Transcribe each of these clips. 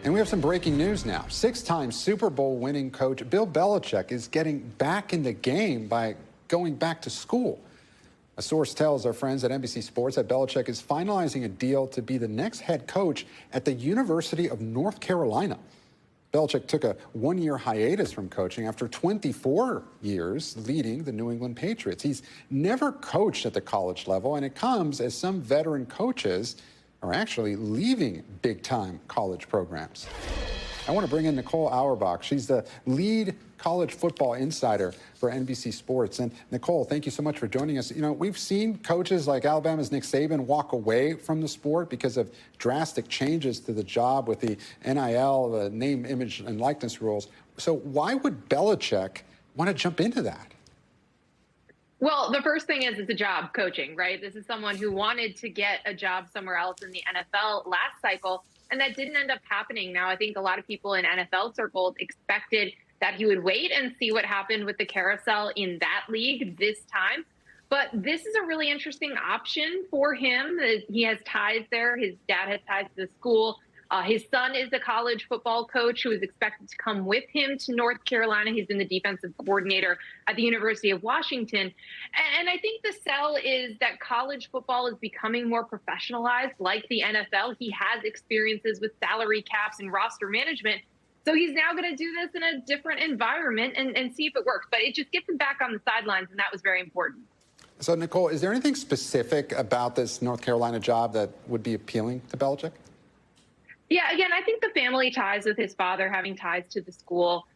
And we have some breaking news now. Six-time Super Bowl winning coach Bill Belichick is getting back in the game by going back to school. A source tells our friends at NBC Sports that Belichick is finalizing a deal to be the next head coach at the University of North Carolina. Belichick took a one-year hiatus from coaching after 24 years leading the New England Patriots. He's never coached at the college level, and it comes as some veteran coaches are actually leaving big-time college programs. I want to bring in Nicole Auerbach. She's the lead college football insider for NBC Sports. And Nicole, thank you so much for joining us. You know, we've seen coaches like Alabama's Nick Saban walk away from the sport because of drastic changes to the job with the NIL, the name, image, and likeness rules. So why would Belichick want to jump into that? Well, the first thing is it's a job, coaching, right? This is someone who wanted to get a job somewhere else in the NFL last cycle, and that didn't end up happening. Now, I think a lot of people in NFL circles expected that he would wait and see what happened with the carousel in that league this time. But this is a really interesting option for him. He has ties there. His dad has ties to the school. His son is a college football coach who is expected to come with him to North Carolina. He's been the defensive coordinator at the University of Washington. And I think the sell is that college football is becoming more professionalized like the NFL. He has experiences with salary caps and roster management. So he's now going to do this in a different environment and see if it works. But it just gets him back on the sidelines, and that was very important. So, Nicole, is there anything specific about this North Carolina job that would be appealing to Belichick? Yeah, again, I think the family ties with his father, having ties to the school,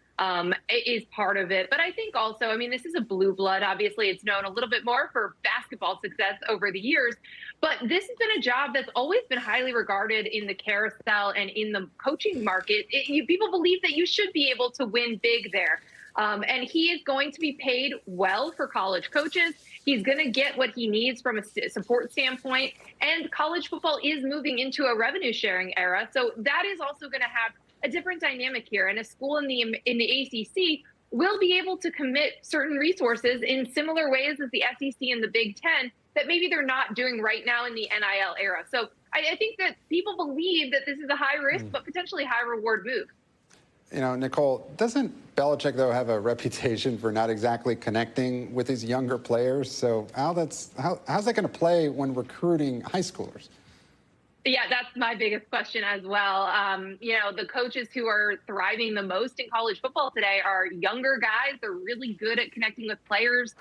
is part of it. But I think also, I mean, this is a blue blood. Obviously, it's known a little bit more for basketball success over the years. But this has been a job that's always been highly regarded in the carousel and in the coaching market. People believe that you should be able to win big there. And he is going to be paid well for college coaches. He's going to get what he needs from a support standpoint. And college football is moving into a revenue sharing era. So that is also going to have a different dynamic here. And a school in the ACC will be able to commit certain resources in similar ways as the SEC and the Big Ten that maybe they're not doing right now in the NIL era. So I think that people believe that this is a high risk, but potentially high reward move. You know, Nicole, doesn't Belichick, though, have a reputation for not exactly connecting with his younger players? So how's that going to play when recruiting high schoolers? Yeah, that's my biggest question as well. You know, the coaches who are thriving the most in college football today are younger guys. They're really good at connecting with players.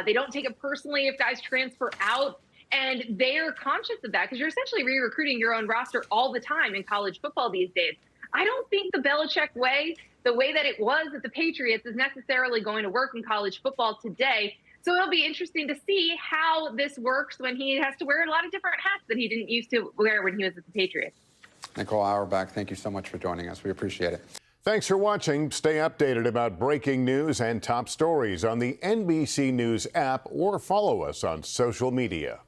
They don't take it personally if guys transfer out. And they're conscious of that because you're essentially re-recruiting your own roster all the time in college football these days. I don't think the Belichick way, the way that it was at the Patriots, is necessarily going to work in college football today. So it'll be interesting to see how this works when he has to wear a lot of different hats that he didn't used to wear when he was at the Patriots. Nicole Auerbach, thank you so much for joining us. We appreciate it. Thanks for watching. Stay updated about breaking news and top stories on the NBC News app or follow us on social media.